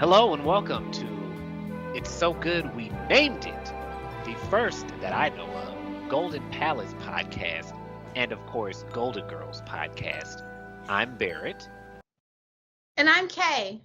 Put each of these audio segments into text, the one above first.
Hello and welcome to It's So Good We Named It, the first that I know of Golden Palace podcast, and of course, Golden Girls podcast. I'm Barrett, And I'm Kay.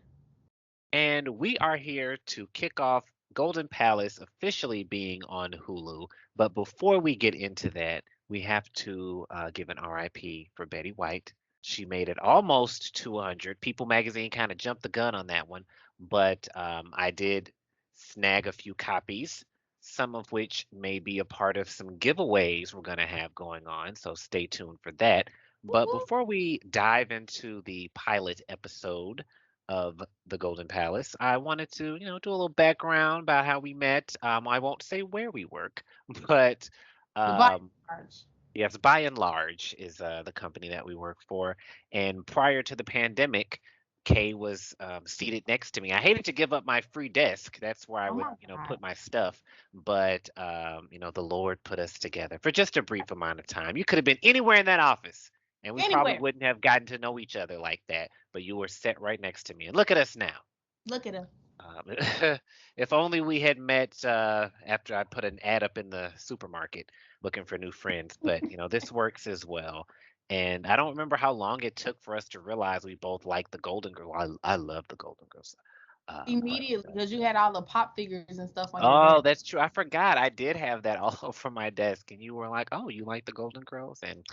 and we are here to kick off Golden Palace officially being on Hulu. But before we get into that, we have to give an RIP for Betty White. She made it almost to 100. People Magazine kind of jumped the gun on that one, but I did snag a few copies, some of which may be a part of some giveaways we're going to have going on. So stay tuned for that. Whoop, But whoop. before we dive into the pilot episode of the Golden Palace, I wanted to, do a little background about how we met. I won't say where we work, but The body um, charge. yes, by and large is the company that we work for. And prior to the pandemic, Kay was seated next to me. I hated to give up my free desk. That's where I Oh would, my God. put my stuff. But the Lord put us together for just a brief amount of time. You could have been anywhere in that office, and we probably Anywhere. wouldn't have gotten to know each other like that. But you were set right next to me, and look at us now. Look at him. Um, if only we had met after I put an ad up in the supermarket looking for new friends. But this works as well. And I don't remember how long it took for us to realize we both like the Golden Girl. I love the Golden Girls. But Immediately, because you had all the pop figures and stuff on your oh, desk. that's true. I forgot. I did have that all over my desk, and you were like, "Oh, you like the Golden Girls?" And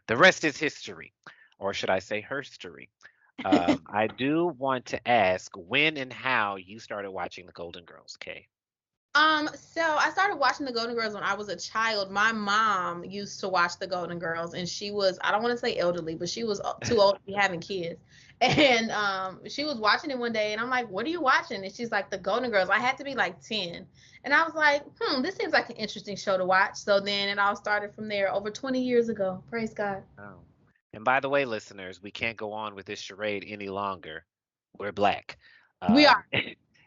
the rest is history, or should I say, herstory. I do want to ask when and how you started watching the Golden Girls, Kay. So I started watching the Golden Girls when I was a child. My mom used to watch the Golden Girls, and she was, I don't want to say elderly, but she was too old to be having kids. And she was watching it one day, and I'm like, "What are you watching?" And she's like, "The Golden Girls." I had to be like 10, and I was like, this seems like an interesting show to watch." So then it all started from there, over 20 years ago. Praise God. Oh. And by the way, listeners, we can't go on with this charade any longer. We're black. We Um, are.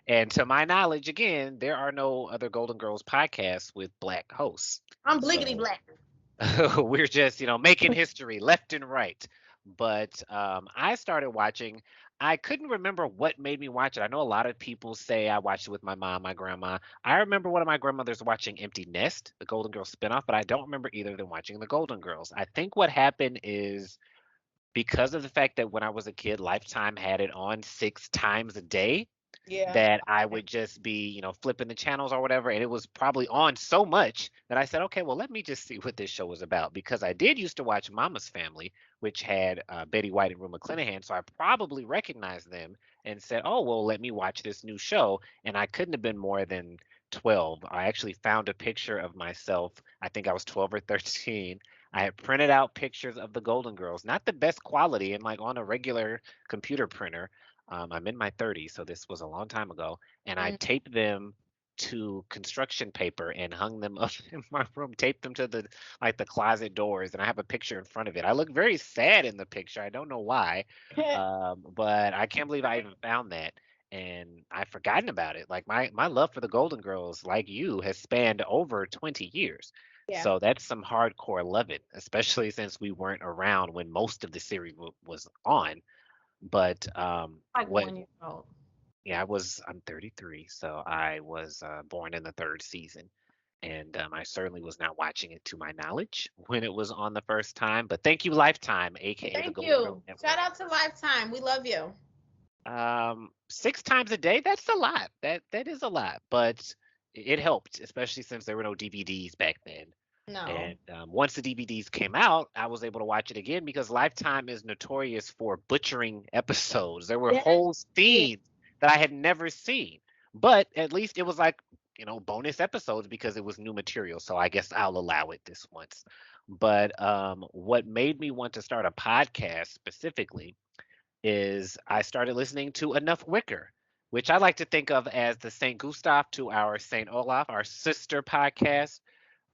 and to my knowledge, again, there are no other Golden Girls podcasts with black hosts. I'm bliggity So black. we're just, making history left and right. But I started watching. I couldn't remember what made me watch it. I know a lot of people say I watched it with my mom, my grandma. I remember one of my grandmothers watching Empty Nest, the Golden Girls spinoff, but I don't remember either of them watching the Golden Girls. I think what happened is because of the fact that when I was a kid, Lifetime had it on 6 times a day Yeah. that I would just be, flipping the channels or whatever. And it was probably on so much that I said, okay, well, let me just see what this show was about. Because I did used to watch Mama's Family, which had Betty White and Rue McClanahan. So I probably recognized them and said, oh, well, let me watch this new show. And I couldn't have been more than 12. I actually found a picture of myself. I think I was 12 or 13. I had printed out pictures of the Golden Girls, not the best quality, and like on a regular computer printer. I'm in my 30s, so this was a long time ago, and I Mm. taped them to construction paper and hung them up in my room, taped them to the closet doors, and I have a picture in front of it. I look very sad in the picture. I don't know why, but I can't believe I even found that. And I've forgotten about it. Like my love for the Golden Girls, like you, has spanned over 20 years. Yeah. So that's some hardcore loving, especially since we weren't around when most of the series was on. But Like what 1 year old. yeah, I'm 33, so I was born in the third season. And I certainly was not watching it to my knowledge when it was on the first time. But thank you, Lifetime, aka the Thank Golden Girls you. Shout Network. out to Lifetime. We love you. 6 times a day, that's a lot. That is a lot, but it helped, especially since there were no DVDs back then. No. And once the DVDs came out, I was able to watch it again because Lifetime is notorious for butchering episodes. There were Yes. whole Yes. scenes that I had never seen, but at least it was like, bonus episodes because it was new material. So I guess I'll allow it this once. But what made me want to start a podcast specifically is I started listening to Enough Wicker, which I like to think of as the St. Gustav to our St. Olaf, our sister podcast.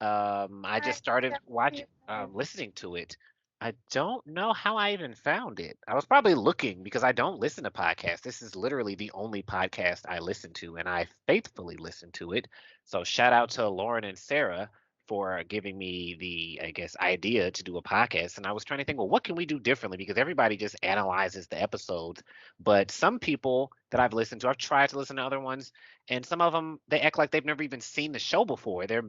I I just started got you. listening to it. I don't know how I even found it. I was probably looking because I don't listen to podcasts. This is literally the only podcast I listen to, and I faithfully listen to it. So shout out to Lauren and Sarah for giving me the, I guess, idea to do a podcast. And I was trying to think, well, what can we do differently? Because everybody just analyzes the episodes. But some people that I've listened to, I've tried to listen to other ones, and some of them, they act like they've never even seen the show before. They're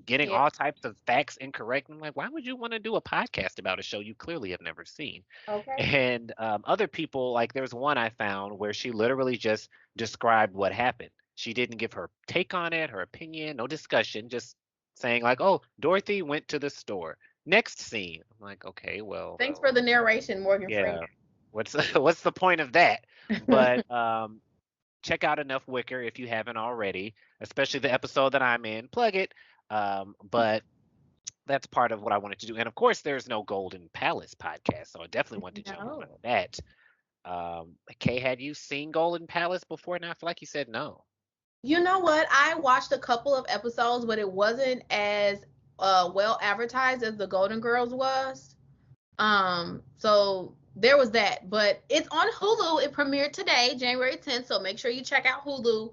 getting Yeah. all types of facts incorrect. I'm like, why would you want to do a podcast about a show you clearly have never seen? Okay. And other people, like there's one I found where she literally just described what happened. She didn't give her take on it, her opinion, no discussion, just saying like, "Oh, Dorothy went to the store. Next scene." I'm like, "Okay, well, Thanks for the narration, Morgan Freeman. yeah. What's what's the point of that?" But check out Enough Wicker if you haven't already, especially the episode that I'm in. Plug it. But that's part of what I wanted to do. And of course, there's no Golden Palace podcast, so I definitely want to jump on No. that. Kay, had you seen Golden Palace before? And I feel like you said no. You know what? I watched a couple of episodes, but it wasn't as well advertised as the Golden Girls was. So there was that, but it's on Hulu. It premiered today, January 10th. So make sure you check out Hulu.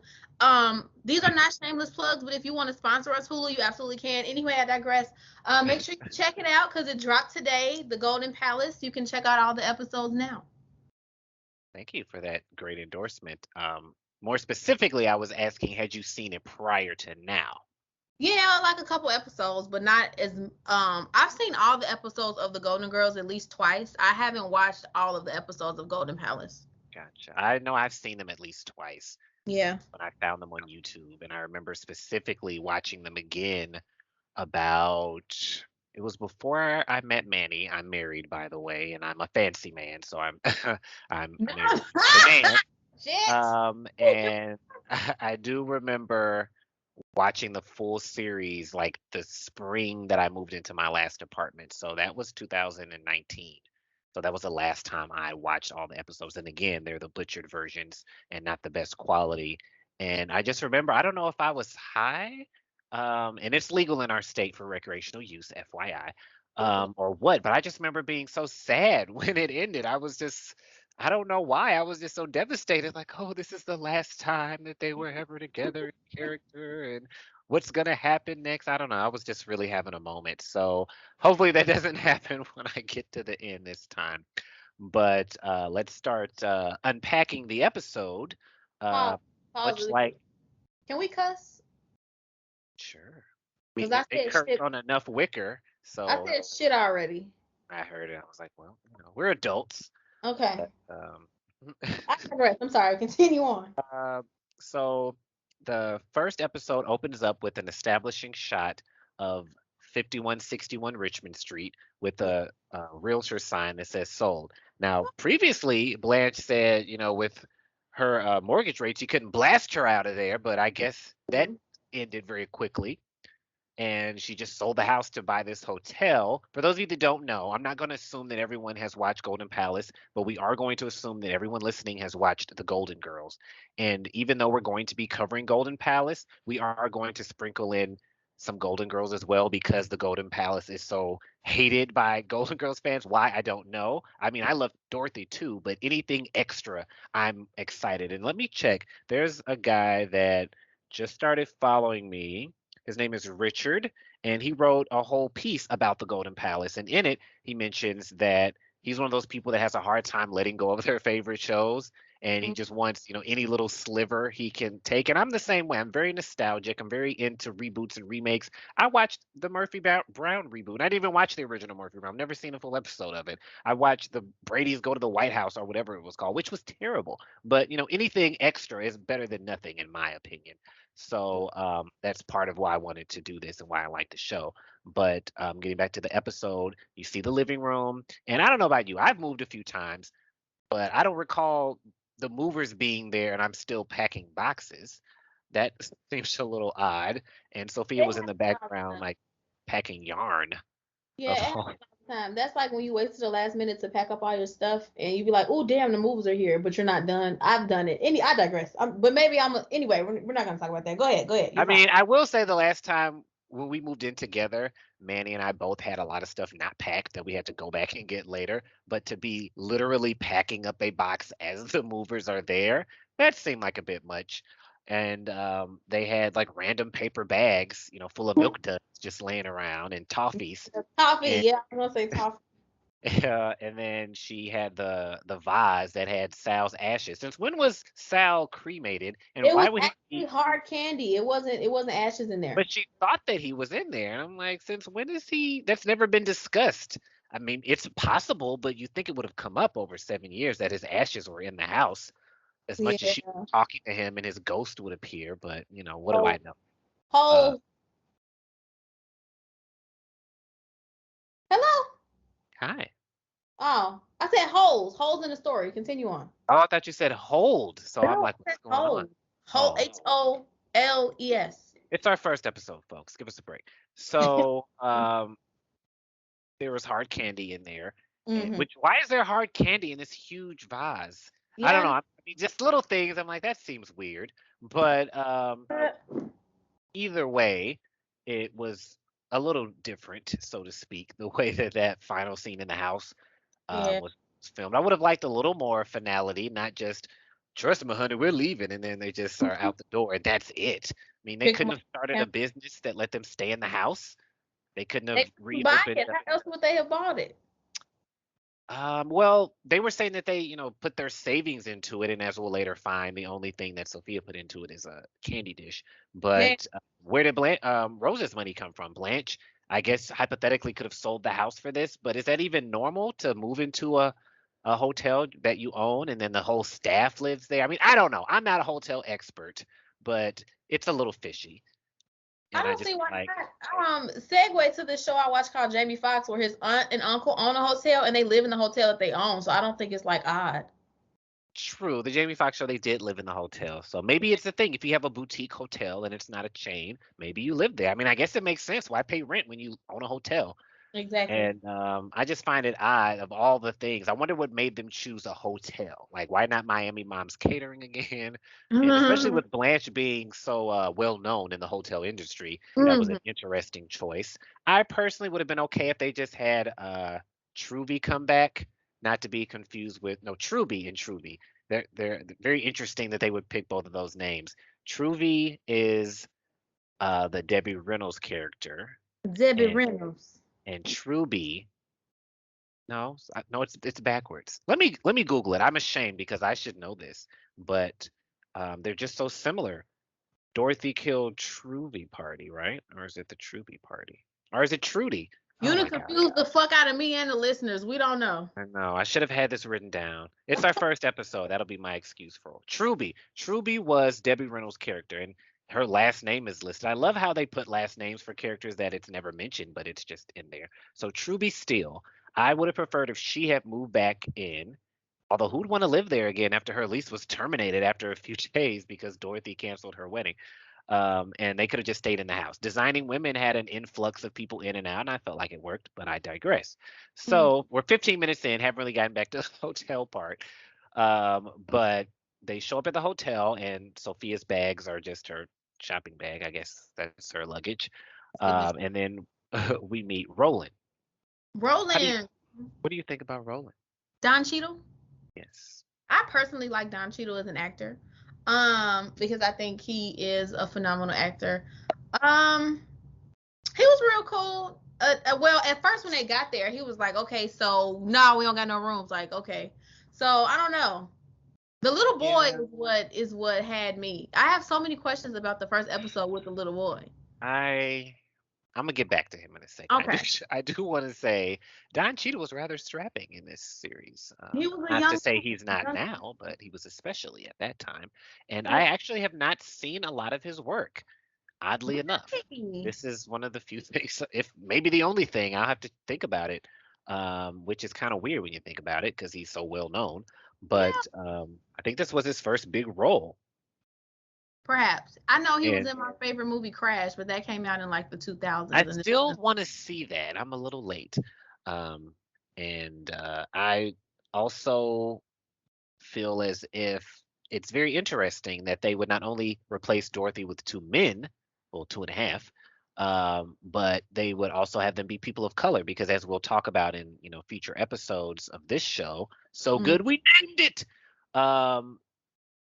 These are not shameless plugs, but if you want to sponsor us, Hulu, you absolutely can. Anyway, I digress. Make sure you check it out because it dropped today, The Golden Palace. You can check out all the episodes now. Thank you for that great endorsement. More specifically, I was asking, had you seen it prior to now? Yeah, like a couple episodes, but not as I've seen all the episodes of the Golden Girls at least twice. I haven't watched all of the episodes of Golden Palace. Gotcha. I know I've seen them at least twice Yeah. when I found them on YouTube, and I remember specifically watching them again about it was before I met Manny. I'm married, by the way, and I'm a fancy man, so I'm I'm married to a man. Shit. And I do remember watching the full series like the spring that I moved into my last apartment. So that was 2019. So that was the last time I watched all the episodes. And again, they're the butchered versions and not the best quality. And I just remember, I don't know if I was high, and it's legal in our state for recreational use, FYI, or what, but I just remember being so sad when it ended. I was just, I don't know why. I was just so devastated, like, oh, this is the last time that they were ever together in character, and what's gonna happen next? I don't know. I was just really having a moment. So hopefully that doesn't happen when I get to the end this time. But let's start unpacking the episode. Uh, Pause. Pause much really quick. like, Can we cuss? sure, Because I they said cursed shit. on Enough Wicker, I so said shit already. I heard it. I was like, well, we're adults. Okay. But, I digress. I'm sorry. Continue on. uh, so the first episode opens up with an establishing shot of 5161 Richmond Street with a realtor sign that says sold. Now, previously, Blanche said, with her mortgage rates, you couldn't blast her out of there, but I guess that ended very quickly. And she just sold the house to buy this hotel. For those of you that don't know, I'm not going to assume that everyone has watched Golden Palace, but we are going to assume that everyone listening has watched The Golden Girls. And even though we're going to be covering Golden Palace, we are going to sprinkle in some Golden Girls as well because The Golden Palace is so hated by Golden Girls fans. Why? I don't know. I mean, I love Dorothy too, but anything extra, I'm excited. And let me check. There's a guy that just started following me. His name is Richard, and he wrote a whole piece about the Golden Palace. And in it, he mentions that he's one of those people that has a hard time letting go of their favorite shows, and he just wants, any little sliver he can take. And I'm the same way. I'm very nostalgic. I'm very into reboots and remakes. I watched the Murphy Brown reboot. I didn't even watch the original Murphy Brown. I've never seen a full episode of it. I watched the Brady's Go to the White House or whatever it was called, which was terrible. But anything extra is better than nothing, in my opinion. So that's part of why I wanted to do this and why I like the show. But getting back to the episode, you see the living room. And I don't know about you, I've moved a few times, but I don't recall the movers being there and I'm still packing boxes. That seems a little odd. And Sophia It was in the happens all the background, time. like packing yarn. Yeah, Of it happens all. all the time. That's like when you wait to the last minute to pack up all your stuff and you be like, oh, damn, the movers are here, but you're not done. I've done it. I digress. But maybe anyway, we're not going to talk about that. Go ahead. Go ahead. I You're fine. mean, I will say the last time when we moved in together, Manny and I both had a lot of stuff not packed that we had to go back and get later. But to be literally packing up a box as the movers are there, that seemed like a bit much. and they had like random paper bags, full of milk duds just laying around and toffees. Toffee, And yeah, I'm gonna say toffee. and then she had the vase that had Sal's ashes. Since when was Sal cremated, and It why was would he actually be? hard candy. It wasn't ashes in there. But she thought that he was in there, and I'm like, since when is he? That's never been discussed. I mean, it's possible, but you think it would have come up over 7 years that his ashes were in the house, as much as Yeah. she was talking to him and his ghost would appear. But what do Oh, I know? Uh, holes. Hello? hi. Oh, I said holes. Holes in the story. Continue on. Oh, I thought you said hold. So I'm No, like, I said what's going on? holes. Hole. Oh, Holes. it's our first episode, folks. Give us a break. So, there was hard candy in there. And Mm-hmm. which why is there hard candy in this huge vase? I don't know. Yeah. I mean, just little things. I'm like, that seems weird. But either way, it was a little different, so to speak, the way that final scene in the house Yeah. was filmed. I would have liked a little more finality, not just trust me, honey, we're leaving, and then they just are out the door, and that's it. I mean, they Pick 'em couldn't up. have started Yeah. a business that let them stay in the house. They couldn't They have couldn't buy reopened. it. How else would they have bought it? Well, they were saying that they, put their savings into it, and as we'll later find, the only thing that Sophia put into it is a candy dish. Yeah. But where did Rose's money come from? Blanche, I guess, hypothetically could have sold the house for this, but is that even normal to move into a hotel that you own and then the whole staff lives there? I mean, I don't know. I'm not a hotel expert, but it's a little fishy. I And I don't just see why like, not. Segue to the show I watch called Jamie Foxx, where his aunt and uncle own a hotel and they live in the hotel that they own. So I don't think it's like odd. true, the Jamie Foxx show, they did live in the hotel. So maybe it's the thing. If you have a boutique hotel and it's not a chain, maybe you live there. I mean, I guess it makes sense. Why pay rent when you own a hotel? Exactly. And I just find it odd of all the things. I wonder what made them choose a hotel. Like, why not Miami Mom's Catering again? And especially Mhm. with Blanche being so well known in the hotel industry, that was an Mhm. interesting choice. I personally would have been okay if they just had Truvy come back, not to be confused with no Truby and Truvy. They're very interesting that they would pick both of those names. Truvy is the Debbie Reynolds character, Debbie and Reynolds. Truby. No, no, it's backwards. Let me Google it. I'm ashamed because I should know this, but they're just so similar. Dorothy killed Truby Party, right? Or is it the Truby Party? Or is it Trudy? You Oh done my gosh. confused the fuck out of me and the listeners. We don't know. I know. I should have had this written down. It's our first episode. That'll be my excuse for Truby. Truby was Debbie Reynolds' character, and her last name is listed. I love how they put last names for characters that it's never mentioned, but it's just in there. So Truby Steele. I would have preferred if she had moved back in. Although who'd want to live there again after her lease was terminated after a few days because Dorothy canceled her wedding? And they could have just stayed in the house. Designing Women had an influx of people in and out, and I felt like it worked, but I digress. Mm. So we're 15 minutes in, haven't really gotten back to the hotel part. But they show up at the hotel, and Sophia's bags are just her shopping bag. I guess that's her luggage. Goodness. And then we meet Roland. How do you, Roland. what do you think about Roland? Don Cheadle. Yes. I personally like Don Cheadle as an actor. Because I think he is a phenomenal actor. Um, he was real cool. Well, at first when they got there, he was like, "Okay, so no, we don't got no rooms." Like, okay, so I don't know. The little boy Yeah. is what had me. I have so many questions about the first episode with the little boy. I I'm gonna get back to him in a second. I do Okay, I do want to say Don Cheadle was rather strapping in this series. he was a Not to young. say he's not now, but he was especially at that time. And Yeah. I actually have not seen a lot of his work, oddly enough. Really? This is one of the few things, if maybe the only thing, I'll have to think about it, which is kind of weird when you think about it because he's so well known. Yeah, But I think this was his first big role. perhaps. I know he was And in my favorite movie, Crash, but that came out in like the 2000s, I and still want to see that. I'm a little late. Um, and I also feel as if it's very interesting that they would not only replace Dorothy with two men, well, two and a half, but they would also have them be people of color because, as we'll talk about in future episodes of this show, so mm, good we named it. Um,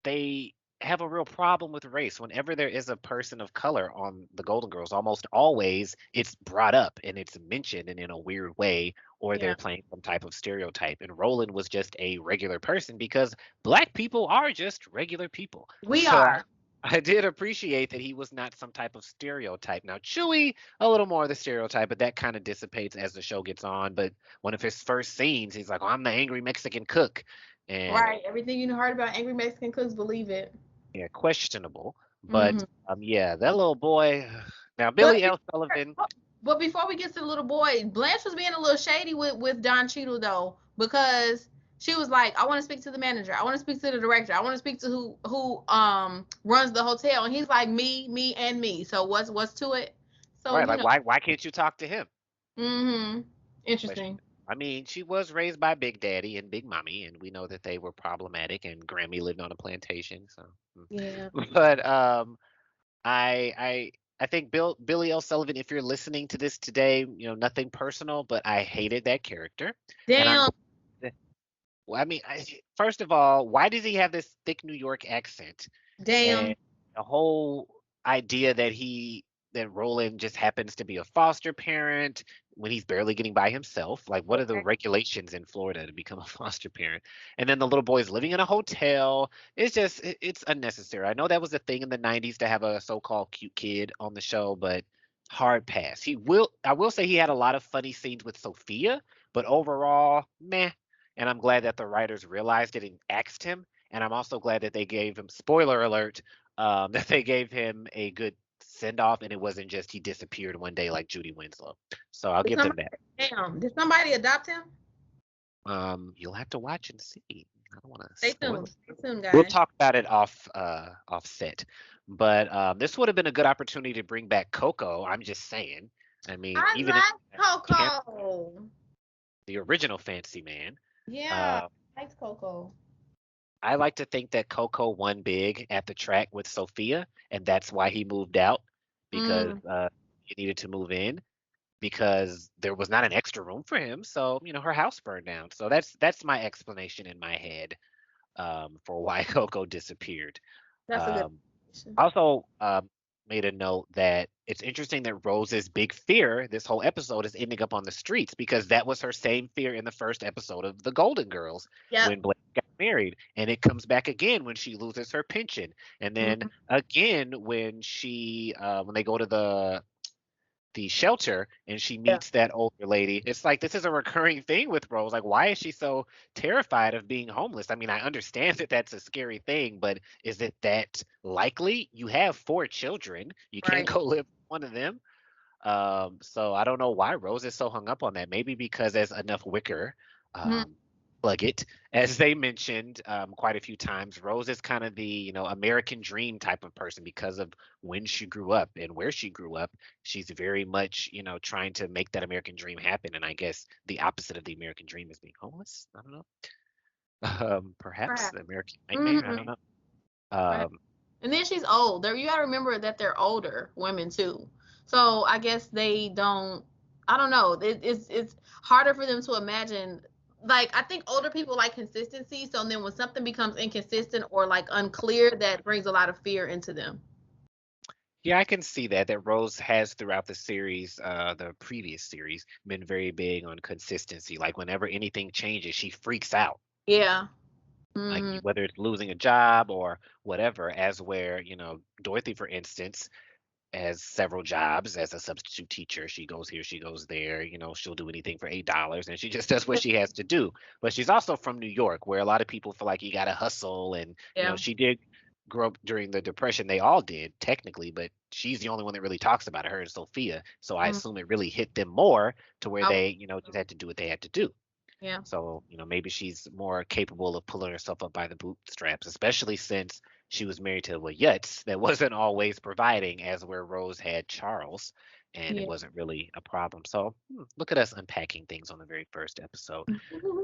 they have a real problem with race. Whenever there is a person of color on the Golden Girls, almost always it's brought up and it's mentioned and in a weird way, or Yeah. they're playing some type of stereotype. And Roland was just a regular person because black people are just regular people. We So are. I did appreciate that he was not some type of stereotype. Now, Chewie, a little more of the stereotype, but that kind of dissipates as the show gets on. But one of his first scenes, he's like, "Oh, I'm the angry Mexican cook." And Right. Everything you heard about angry Mexican cooks, believe it. yeah, questionable. But Hmm. yeah, that little boy. Now, But Billy L. Sullivan. but before we get to the little boy, Blanche was being a little shady with Don Cheadle though, because she was like, I want to speak to the manager, I want to speak to the director, I want to speak to who runs the hotel, and he's like, me, and me. So what's to it? So Right, like why can't you talk to him? Mm-hmm. Question. Interesting. I mean, she was raised by Big Daddy and Big Mommy, and we know that they were problematic, and Grammy lived on a plantation. So, Yeah. but I think Billy L. Sullivan, if you're listening to this today, nothing personal, but I hated that character, and I'm. Damn. Well, I mean, first of all, why does he have this thick New York accent? Damn. And the whole idea that Roland just happens to be a foster parent when he's barely getting by himself. Like, what are the regulations in Florida to become a foster parent? And then the little boy's living in a hotel. It's just, it's unnecessary. I know that was a thing in the 90s to have a so-called cute kid on the show, but hard pass. I will say he had a lot of funny scenes with Sophia, but overall, meh. And I'm glad that the writers realized it and axed him. And I'm also glad that they gave him, spoiler alert, that they gave him a good send off and it wasn't just he disappeared one day like Judy Winslow. So I'll Did give them somebody, that. damn. Did somebody adopt him? You'll have to watch and see. I don't want to Stay spoil tuned. it. Stay tuned, We'll guys. talk about it off set. But this would have been a good opportunity to bring back Coco. I'm just saying. I mean, I even in like camp, Coco. the original Fancy Man. Yeah, Uh, I liked Coco. I like to think that Coco won big at the track with Sophia, and that's why he moved out because Mm. he needed to move in because there was not an extra room for him. So her house burned down. So that's my explanation in my head for why Coco disappeared. That's a good Um, question. also, made a note that it's interesting that Rose's big fear this whole episode is ending up on the streets because that was her same fear in the first episode of The Golden Girls Yep. when Blake got married, and it comes back again when she loses her pension, and then Mhm. again when they go to the shelter and she Yeah. meets that older lady. It's like this is a recurring thing with Rose. Like, why is she so terrified of being homeless? I mean, I understand that that's a scary thing, but is it that likely? You have 4 children. You can't Right. go live with one of them. So I don't know why Rose is so hung up on that. Maybe because there's enough wicker. Mhm. Um, plug it. As they mentioned quite a few times, Rose is kind of the American dream type of person because of when she grew up and where she grew up. She's very much trying to make that American dream happen. And I guess the opposite of the American dream is being homeless. I don't know. Perhaps Perhaps. the American nightmare. I Hmm. don't know. Right. Um, And then she's old. There, you gotta remember that they're older women too. So I guess they don't. I don't know. It's harder for them to imagine. Like, I think older people like consistency. So then when something becomes inconsistent or like unclear, that brings a lot of fear into them. Yeah, I can see that Rose has throughout the previous series, been very big on consistency. Like whenever anything changes, she freaks out. Yeah. Like Hmm. whether it's losing a job or whatever, as where, Dorothy, for instance, has several jobs as a substitute teacher. She goes here, she goes there, she'll do anything for $8 and she just does what she has to do. But she's also from New York, where a lot of people feel like you gotta hustle and Yeah. she did grow up during the Depression. They all did, technically, but she's the only one that really talks about it, her and Sophia. So I Mhm. assume it really hit them more to where I- they, just had to do what they had to do. yeah. So, maybe she's more capable of pulling herself up by the bootstraps, especially since she was married to a Yutz that wasn't always providing, as where Rose had Charles, and it Yeah. wasn't really a problem. So, look at us unpacking things on the very first episode.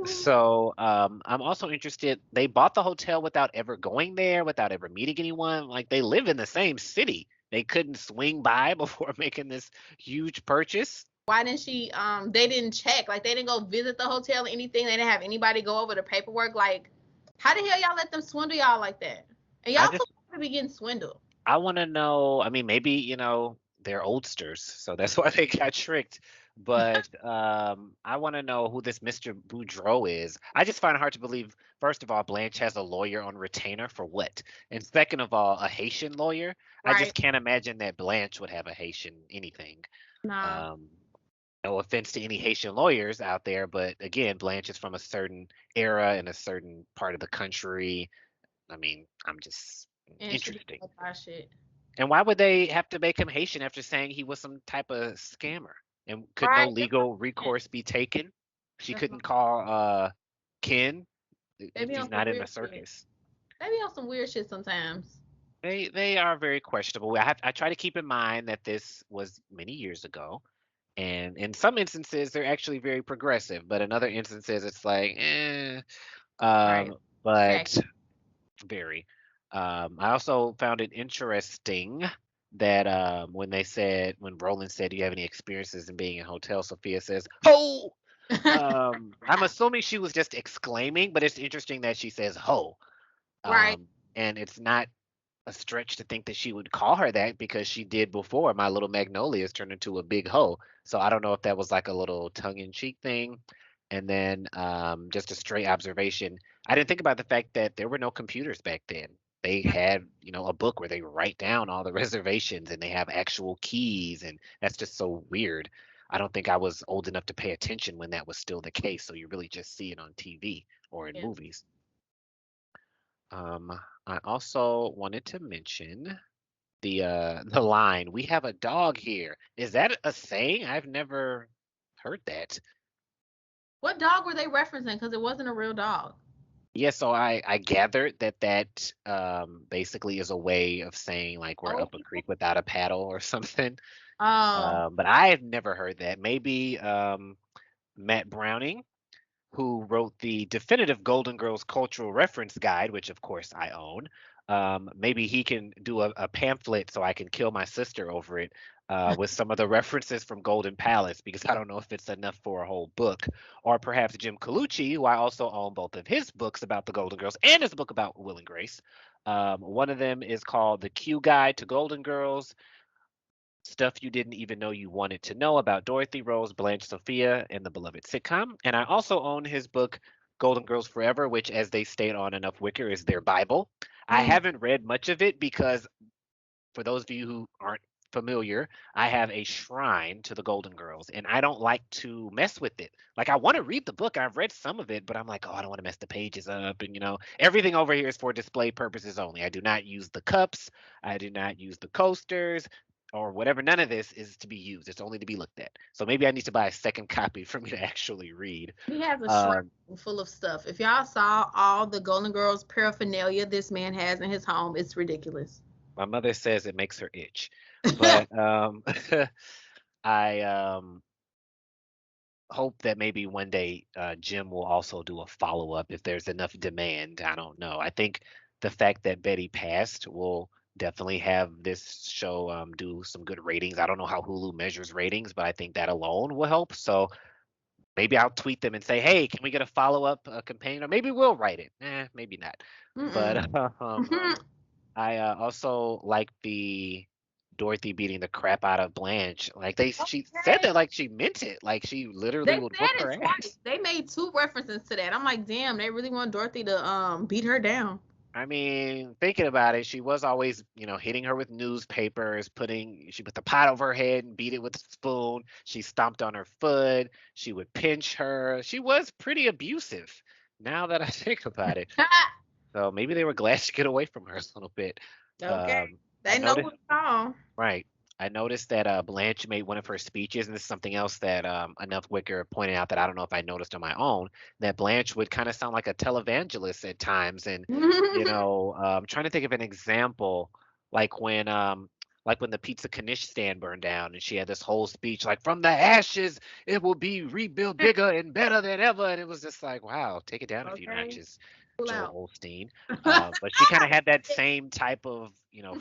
So, I'm also interested. They bought the hotel without ever going there, without ever meeting anyone. Like they live in the same city. They couldn't swing by before making this huge purchase. Why didn't she? They didn't check. Like, they didn't go visit the hotel or anything. They didn't have anybody go over the paperwork. Like, how the hell y'all let them swindle y'all like that? And I y'all just to be getting swindled. I want to know. I mean, maybe they're oldsters, so that's why they got tricked. But I want to know who this Mr. Boudreaux is. I just find it hard to believe. First of all, Blanche has a lawyer on retainer for what? And second of all, a Haitian lawyer. I Right. just can't imagine that Blanche would have a Haitian anything. Nah. Um, no offense to any Haitian lawyers out there, but again, Blanche is from a certain era in a certain part of the country. I mean, I'm just And she did interesting. all that shit. And why would they have to make him Haitian after saying he was some type of scammer? And could no Right. That's legal my recourse be taken? She That's my couldn't call Ken They if be he's on some not in the weird shit. circus. They be on some weird shit sometimes. They are very questionable. I try to keep in mind that this was many years ago, and in some instances they're actually very progressive, but in other instances it's like, Right. Back. but very. I also found it interesting that when Roland said, "Do you have any experiences in being in hotels?" Sophia says, "Ho!" I'm assuming she was just exclaiming, but it's interesting that she says "ho," Right. and it's not a stretch to think that she would call her that because she did before. My Little Magnolias turned into a big hoe, so I don't know if that was like a little tongue-in-cheek thing. And then just a straight observation. I didn't think about the fact that there were no computers back then. They had, a book where they write down all the reservations and they have actual keys, and that's just so weird. I don't think I was old enough to pay attention when that was still the case. So you really just see it on TV or in Yeah. movies. I also wanted to mention the line, "We have a dog here." Is that a saying? I've never heard that. What dog were they referencing? Because it wasn't a real dog. Yeah, so I gathered that basically is a way of saying like we're Old up a people. creek without a paddle or something. Oh. But I've never heard that. Maybe Matt Browning, who wrote the definitive Golden Girls cultural reference guide, which of course I own. Maybe he can do a pamphlet so I can kill my sister over it with some of the references from Golden Palace, because I don't know if it's enough for a whole book. Or perhaps Jim Colucci, who I also own both of his books about the Golden Girls and his book about Will and Grace. One of them is called The Q Guide to Golden Girls. Stuff you didn't even know you wanted to know about Dorothy, Rose, Blanche, Sophia, and the beloved sitcom. And I also own his book, Golden Girls Forever, which, as they state on Enough Wicker, is their Bible. I Mm. haven't read much of it because, for those of you who aren't familiar, I have a shrine to the Golden Girls, and I don't like to mess with it. Like, I want to read the book, I've read some of it, but I'm like, oh, I don't want to mess the pages up. And, everything over here is for display purposes only. I do not use the cups, I do not use the coasters. Or whatever, none of this is to be used. It's only to be looked at. So maybe I need to buy a second copy for me to actually read. He has a shrine Um, full of stuff. If y'all saw all the Golden Girls paraphernalia this man has in his home, it's ridiculous. my mother says it makes her itch, but I hope that maybe one day Jim will also do a follow up if there's enough demand. I don't know. I think the fact that Betty passed will definitely have this show do some good ratings. I don't know how Hulu measures ratings, but I think that alone will help. So maybe I'll tweet them and say, "Hey, can we get a follow up campaign?" Or maybe we'll write it. Maybe not. But Mm-mm. I also like the Dorothy beating the crap out of Blanche. Like she said Okay. that like she meant it. Like she They literally would whoop said her it twice. ass. They made two references to that. I'm like, damn, they really want Dorothy to beat her down. I mean, thinking about it, she was always, hitting her with newspapers, she put the pot over her head and beat it with a spoon. She stomped on her foot. She would pinch her. She was pretty abusive, now that I think about it. So maybe they were glad to get away from her a little bit. Okay. Um, I They know noticed what's wrong. Right. I noticed that Blanche made one of her speeches, and this is something else that Enough Wicker pointed out that I don't know if I noticed on my own, that Blanche would kind of sound like a televangelist at times. And, trying to think of an example, like when the Pizza Knish stand burned down, and she had this whole speech like, "From the ashes, it will be rebuilt bigger and better than ever." And it was just like, wow, take it down a few Okay. notches, Pull out. Joel Osteen. But she kind of had that same type of,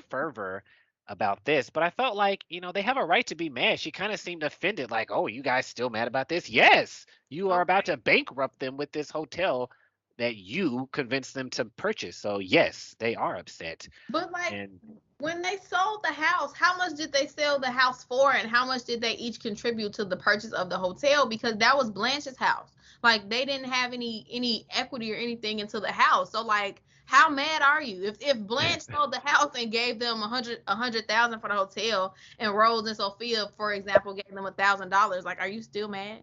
fervor about this, but I felt like, they have a right to be mad. She kind of seemed offended, like, "Oh, you guys still mad about this?" Yes, you are about Okay. to bankrupt them with this hotel that you convinced them to purchase. So yes, they are upset. But like And when they sold the house, how much did they sell the house for, and how much did they each contribute to the purchase of the hotel? Because that was Blanche's house. Like they didn't have any equity or anything into the house. So like, how mad are you if Blanche sold the house and gave them a hundred thousand for the hotel, and Rose and Sophia, for example, gave them $1,000? Like, are you still mad?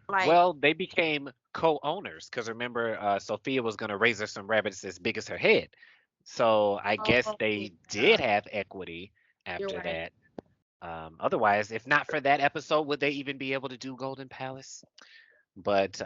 Like, well, they became co-owners because remember, Sophia was going to raise her some rabbits as big as her head. So I guess oh they yeah, did have equity you're after right. that. Otherwise, if not for that episode, would they even be able to do Golden Palace? But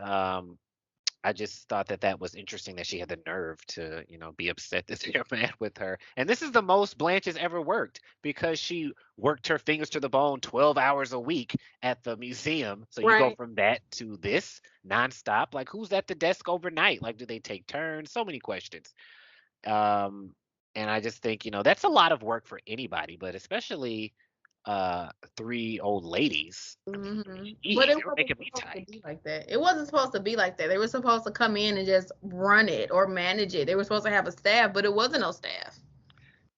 I just thought that that was interesting that she had the nerve to, be upset that they're mad with her. And this is the most Blanche has ever worked because she worked her fingers to the bone 12 hours a week at the museum. So you go Right. from that to this nonstop. Like, who's at the desk overnight? Like, do they take turns? So many questions. Um, and I just think, that's a lot of work for anybody, but especially uh three old ladies. I mean, But geez, it they were wasn't making me supposed to tight. be like that. It wasn't supposed to be like that. They were supposed to come in and just run it or manage it. They were supposed to have a staff, but it wasn't no staff.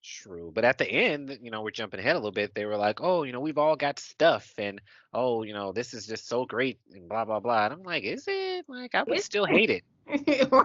True. But at the end, we're jumping ahead a little bit. They were like, oh, we've all got stuff and oh, this is just so great and blah blah blah. And I'm like, is it? Like I would It's still hate it.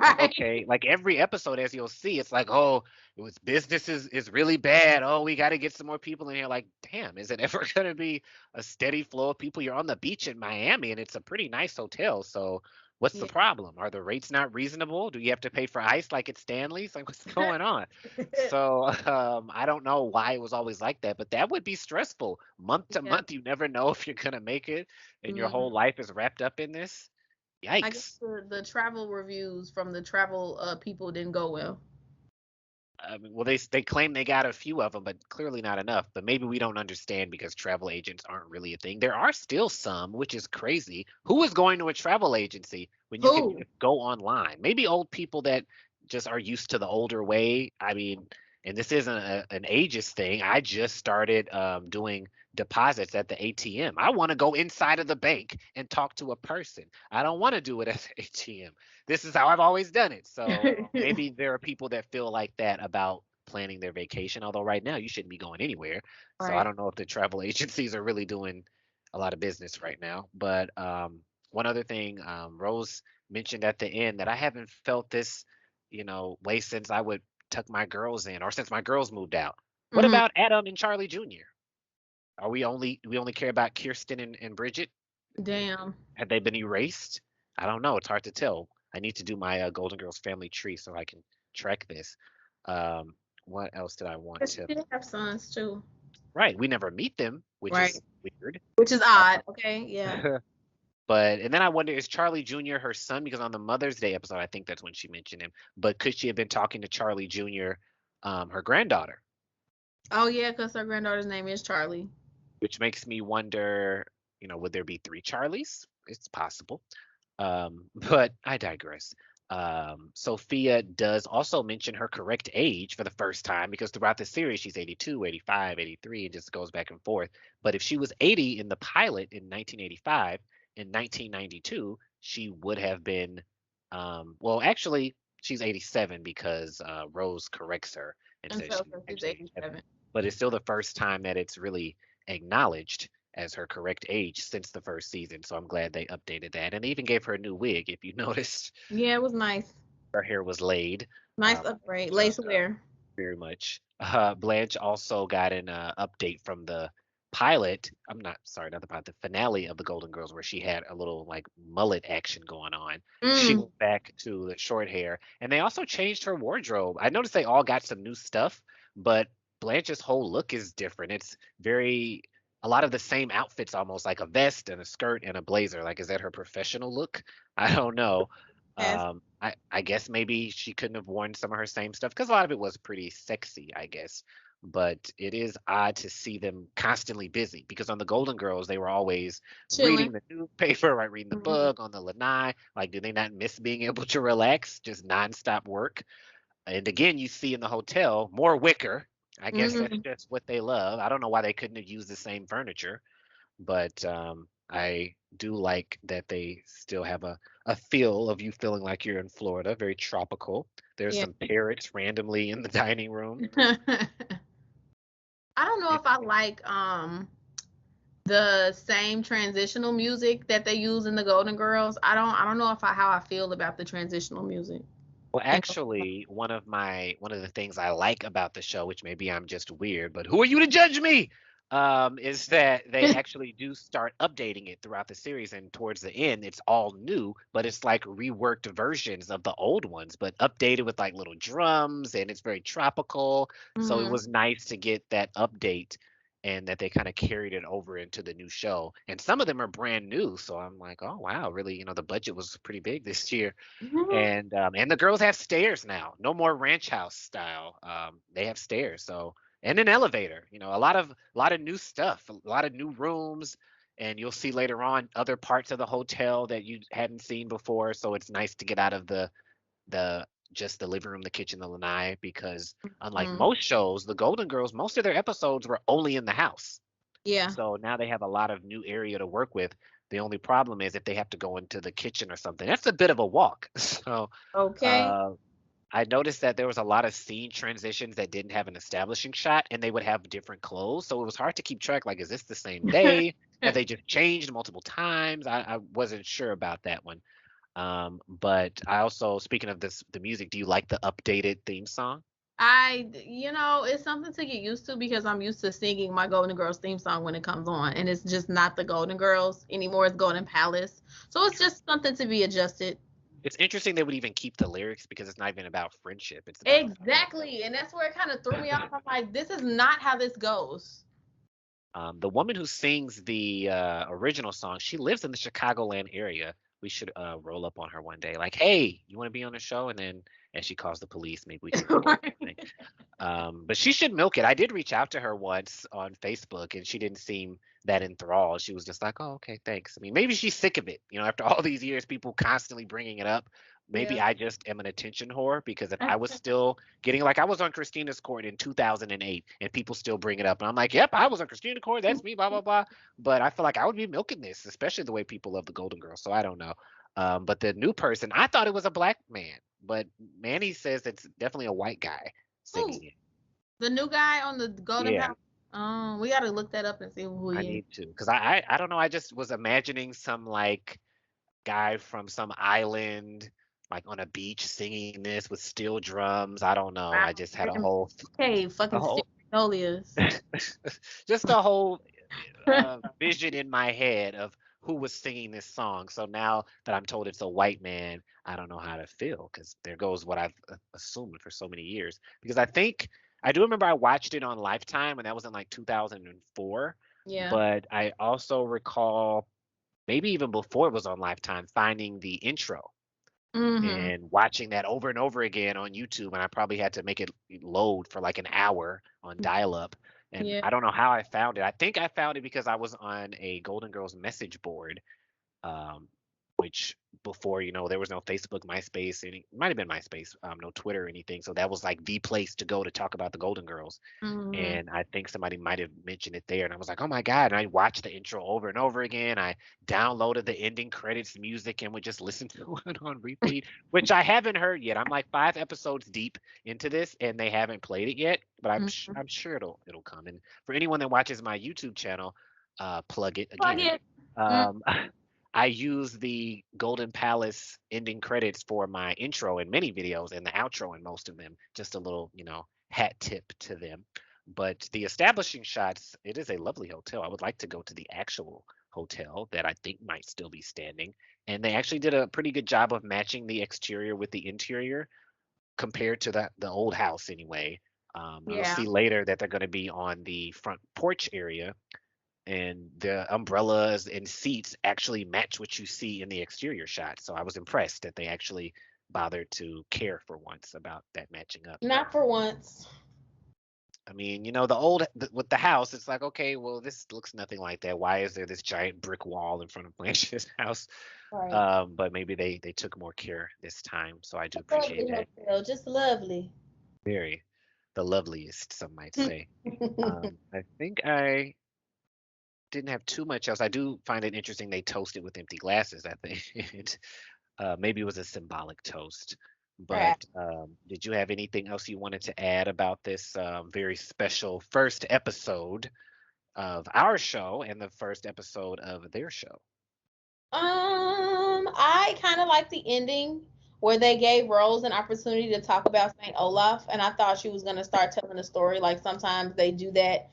Like, right. okay, like every episode, as you'll see, it's like, oh, it was business is really bad. Oh, we got to get some more people in here. Like, damn, is it ever gonna be a steady flow of people? You're on the beach in Miami, and it's a pretty nice hotel. So, what's the Yeah. problem? Are the rates not reasonable? Do you have to pay for ice like it's Stanley's? Like, what's going on? So, I don't know why it was always like that, but that would be stressful. Month to Yeah. month, you never know if you're gonna make it, and your whole Mhm. life is wrapped up in this. I guess Yikes. the travel reviews from the travel people didn't go well. Well, they claim they got a few of them, but clearly not enough. But maybe we don't understand because travel agents aren't really a thing. There are still some, which is crazy. Who is going to a travel agency when you can Who? just go online? Maybe old people that just are used to the older way. I mean, and this isn't an ageist thing. I just started doing deposits at the ATM. I want to go inside of the bank and talk to a person. I don't want to do it at the ATM. This is how I've always done it. So maybe there are people that feel like that about planning their vacation. Although right now you shouldn't be going anywhere. So I Right. don't know if the travel agencies are really doing a lot of business right now. But one other thing, Rose mentioned at the end that I haven't felt this, way since I would tuck my girls in or since my girls moved out. What Mhm. about Adam and Charlie Jr.? Are we only care about Kirsten and Bridget? Damn. Have they been erased? I don't know. It's hard to tell. I need to do my Golden Girls family tree so I can track this. Um, what else did I want But she to? did have sons too. Right, we never meet them, which Right. is weird. Which is Uh, odd. Okay. Yeah. but and then I wonder, is Charlie Jr. her son? Because on the Mother's Day episode, I think that's when she mentioned him. But could she have been talking to Charlie Jr., her granddaughter? Oh yeah, because her granddaughter's name is Charlie. Which makes me wonder, would there be three Charlies? It's possible. But I digress. Sophia does also mention her correct age for the first time because throughout the series she's 82, 85, 83, and just goes back and forth. But if she was 80 in the pilot in 1985, in 1992, she would have been, well, actually, she's 87 because Rose corrects her and And says so she's she's actually 87. 87. But it's still the first time that it's really acknowledged as her correct age since the first season. So I'm glad they updated that. And they even gave her a new wig, if you noticed. Yeah, it was nice. Her hair was laid. Nice Blanche, upgrade. Lace wear. very much. Blanche also got an update from the pilot. I'm not sorry, not the pilot, the finale of the Golden Girls, where she had a little like mullet action going on. She Mm. went back to the short hair, and they also changed her wardrobe. I noticed they all got some new stuff, but Blanche's whole look is different. It's very a lot of the same outfits, almost like a vest and a skirt and a blazer. Like, is that her professional look? I don't know. Yes. I guess maybe she couldn't have worn some of her same stuff because a lot of it was pretty sexy, I guess. But it is odd to see them constantly busy because on the Golden Girls, they were always Chilling. reading the newspaper, right? Reading the Mhm. book on the lanai. Like, do they not miss being able to relax? Just nonstop work. And again, you see in the hotel more wicker. I guess that's Mhm. just what they love. I don't know why they couldn't have used the same furniture, but I do like that they still have a feel of you feeling like you're in Florida, very tropical. There's Yeah. some parrots randomly in the dining room. I don't know It, if I like the same transitional music that they use in the Golden Girls. I don't know if I how I feel about the transitional music. well, And actually, one of the things I like about the show, which maybe I'm just weird, but who are you to judge me? Is that they actually do start updating it throughout the series, and towards the end, it's all new, but it's like reworked versions of the old ones, but updated with like little drums, and it's very tropical. So it Mhm. was nice to get that update, and that they kind of carried it over into the new show. And some of them are brand new, so I'm like, oh wow, really? The budget was pretty big this year. And the girls have stairs now. No more ranch house style. They have stairs. So, and an elevator. A lot of new stuff, a lot of new rooms, and you'll see later on other parts of the hotel that you hadn't seen before. So it's nice to get out of the just the living room, the kitchen, the lanai, because unlike Mhm. most shows, the Golden Girls, most of their episodes were only in the house. Yeah. So now they have a lot of new area to work with. The only problem is if they have to go into the kitchen or something. That's a bit of a walk. So Okay. uh, I noticed that there was a lot of scene transitions that didn't have an establishing shot, and they would have different clothes. So it was hard to keep track. Like, is this the same day? Have they just changed multiple times? I wasn't sure about that one. But I also, speaking of this, the music, do you like the updated theme song? It's something to get used to because I'm used to singing my Golden Girls theme song when it comes on, and it's just not the Golden Girls anymore. It's Golden Palace. So it's just something to be adjusted. It's interesting they would even keep the lyrics because it's not even about friendship. It's about family. Exactly. And that's where it kind of threw me off. I'm like, this is not how this goes. The woman who sings the original song, she lives in the Chicagoland area. We should roll up on her one day. Like, hey, you want to be on the show? And then, as she calls the police, maybe we can record something. But she should milk it. I did reach out to her once on Facebook, and she didn't seem that enthralled. She was just like, "Oh, okay, thanks." I mean, maybe she's sick of it. After all these years, people constantly bringing it up. Maybe Yeah. I just am an attention whore because if I was still getting like I was on Christina's court in 2008, and people still bring it up, and I'm like, "Yep, I was on Christina's court. That's me." Blah blah blah. But I feel like I would be milking this, especially the way people love the Golden Girls. So I don't know. But the new person, I thought it was a black man, but Manny says it's definitely a white guy Who? singing it. The new guy on the Golden Yeah, Palace? We got to look that up and see who I he is. need to, because I don't know. I just was imagining some like guy from some island, like on a beach, singing this with steel drums. I don't know. Wow. I just had Hey, a fucking Steve whole, Magnolias. just a whole vision in my head of who was singing this song. So now that I'm told it's a white man, I don't know how to feel because there goes what I've assumed for so many years. Because I do remember I watched it on Lifetime, and that was in like 2004. Yeah. But I also recall maybe even before it was on Lifetime, finding the intro Mm-hmm. and watching that over and over again on YouTube. And I probably had to make it load for like an hour on dial up. And Yeah. I don't know how I found it. I think I found it because I was on a Golden Girls message board, um, which before, there was no Facebook, MySpace, it might have been MySpace, no Twitter or anything. So that was like the place to go to talk about the Golden Girls. Mm-hmm. And I think somebody might have mentioned it there, and I was like, "Oh my God." And I watched the intro over and over again. I downloaded the ending credits music and would just listen to it on repeat, which I haven't heard yet. I'm like 5 episodes deep into this, and they haven't played it yet, but Mm-hmm. I'm sure it'll come. And for anyone that watches my YouTube channel, plug it Plug again. it. Mm. Um, I use the Golden Palace ending credits for my intro in many videos and the outro in most of them. Just a little, hat tip to them. But the establishing shots, it is a lovely hotel. I would like to go to the actual hotel that I think might still be standing. And they actually did a pretty good job of matching the exterior with the interior compared to the old house anyway. You'll Yeah. see later that they're going to be on the front porch area, and the umbrellas and seats actually match what you see in the exterior shot. So I was impressed that they actually bothered to care for once about that matching up. Not for once. I mean, with the house, it's like, okay, well, this looks nothing like that. Why is there this giant brick wall in front of Blanche's house? Right. But maybe they took more care this time, so I do appreciate Lovely that. hotel. Just lovely. Very the loveliest, some might say. I think I didn't have too much else. I do find it interesting they toasted with empty glasses. I think maybe it was a symbolic toast. Right. But did you have anything else you wanted to add about this very special first episode of our show and the first episode of their show? I kind of like the ending where they gave Rose an opportunity to talk about Saint Olaf, and I thought she was gonna start telling the story. Like sometimes they do that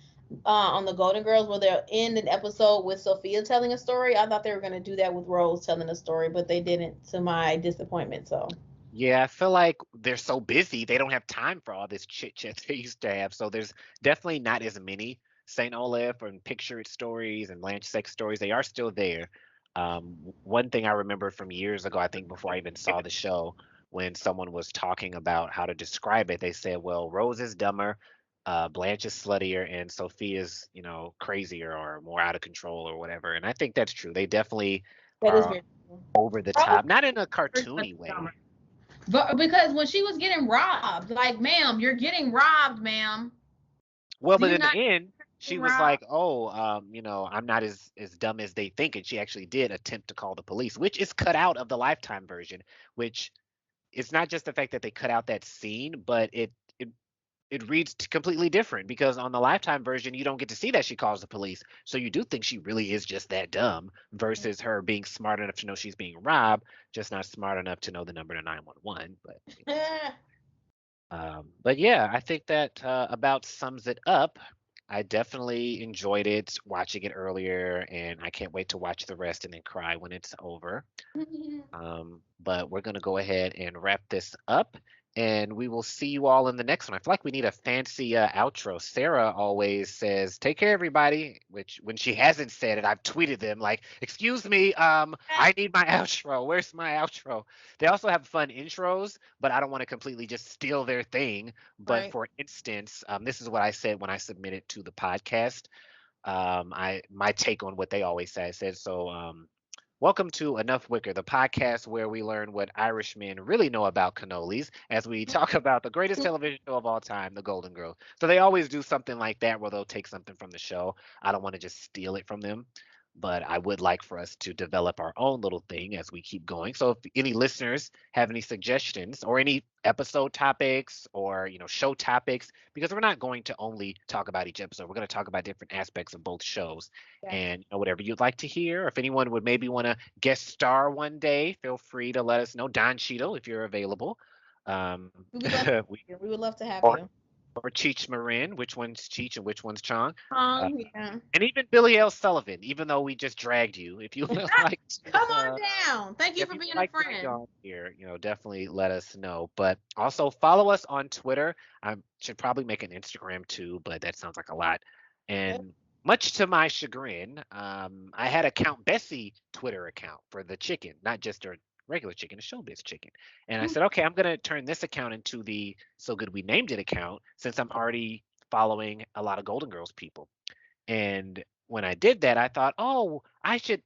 on the Golden Girls, where they'll end an episode with Sophia telling a story. I thought they were gonna do that with Rose telling a story, but they didn't, to my disappointment. So Yeah, I feel like they're so busy, they don't have time for all this chit chat they used to have. So there's definitely not as many St. Olaf and Picture It stories and Blanche sex stories. They are still there. One thing I remember from years ago, I think before I even saw the show, when someone was talking about how to describe it, they said, well, Rose is dumber, Blanche is sluttier, and Sophia's, crazier or more out of control or whatever. And I think that's true. They definitely that is are very true. over the top, not in a cartoony way. But because when she was getting robbed, like, ma'am, you're getting robbed, ma'am. Well, Do but you in the not end, she getting was robbed? like, "Oh, I'm not as dumb as they think," and she actually did attempt to call the police, which is cut out of the Lifetime version. Which it's not just the fact that they cut out that scene, but it reads completely different because on the Lifetime version, you don't get to see that she calls the police, so you do think she really is just that dumb versus her being smart enough to know she's being robbed, just not smart enough to know the number to 911. But yeah, I think that about sums it up. I definitely enjoyed it watching it earlier, and I can't wait to watch the rest and then cry when it's over. But we're going to go ahead and wrap this up, and we will see you all in the next one. I feel like we need a fancy outro. Sarah always says, "Take care, everybody," which when she hasn't said it, I've tweeted them like, "Excuse me, I need my outro. Where's my outro?" They also have fun intros, but I don't want to completely just steal their thing. But Right. for instance, this is what I said when I submitted to the podcast. I my take on what they always say. I said so. Welcome to Enough Wicker, the podcast where we learn what Irishmen really know about cannolis as we talk about the greatest television show of all time, The Golden Girls. So they always do something like that where they'll take something from the show. I don't want to just steal it from them, but I would like for us to develop our own little thing as we keep going. So if any listeners have any suggestions or any episode topics or show topics, because we're not going to only talk about each episode, we're going to talk about different aspects of both shows. Yeah. And whatever you'd like to hear, or if anyone would maybe want to guest star one day, feel free to let us know. Don Cheadle, if you're available. We would love to have we, you. We would love to have or, you. or Cheech Marin, which one's Cheech and which one's Chong. Yeah. And even Billy L. Sullivan, even though we just dragged you, if you would like to, Come on down. Thank you if for you being would a like to be friend. on here, definitely let us know. But also follow us on Twitter. I should probably make an Instagram too, but that sounds like a lot. And much to my chagrin, I had a Count Bessie Twitter account for the chicken, not just a regular chicken, a showbiz chicken. And I said, okay, I'm gonna turn this account into the So Good We Named It account since I'm already following a lot of Golden Girls people. And when I did that, I thought, oh, I should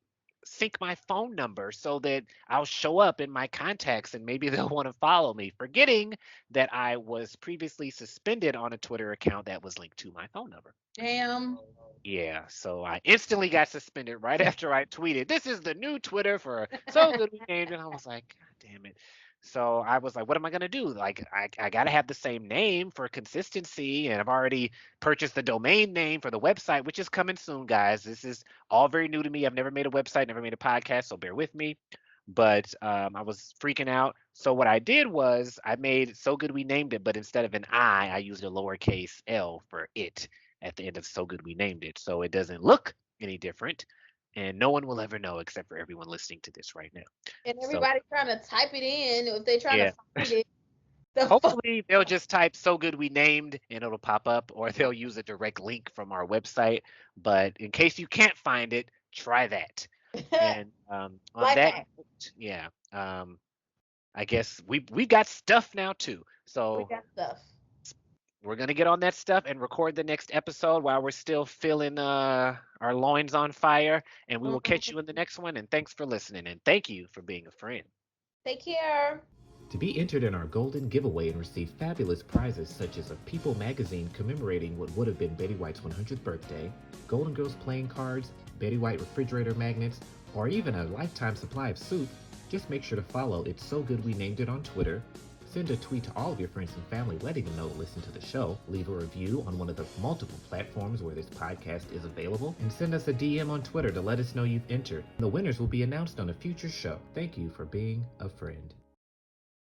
sync my phone number so that I'll show up in my contacts and maybe they'll want to follow me, forgetting that I was previously suspended on a Twitter account that was linked to my phone number. Damn. Yeah, so I instantly got suspended right after I tweeted, "This is the new Twitter for So Good We Named," and I was like, "God damn it!" So I was like, "What am I gonna do? Like, I gotta have the same name for consistency, and I've already purchased the domain name for the website, which is coming soon, guys. This is all very new to me. I've never made a website, never made a podcast, so bear with me." But I was freaking out. So what I did was I made So Good We Named It, but instead of an I used a lowercase L for it at the end of So Good We Named It. So it doesn't look any different. And no one will ever know except for everyone listening to this right now. And So everybody trying to type it in, if they trying yeah, to find it. The fuck? hopefully they'll just type So Good We Named and it'll pop up, or they'll use a direct link from our website. But in case you can't find it, try that. And on Like that, that. note, yeah, I guess we got stuff now too. We So got stuff. we're gonna get on that stuff and record the next episode while we're still feeling our loins on fire. And we will catch you in the next one. And thanks for listening. And thank you for being a friend. Take care. To be entered in our golden giveaway and receive fabulous prizes such as a People magazine commemorating what would have been Betty White's 100th birthday, Golden Girls playing cards, Betty White refrigerator magnets, or even a lifetime supply of soup, just make sure to follow It's So Good We Named It on Twitter. Send a tweet to all of your friends and family letting them know to listen to the show. Leave a review on one of the multiple platforms where this podcast is available. And send us a DM on Twitter to let us know you've entered. The winners will be announced on a future show. Thank you for being a friend.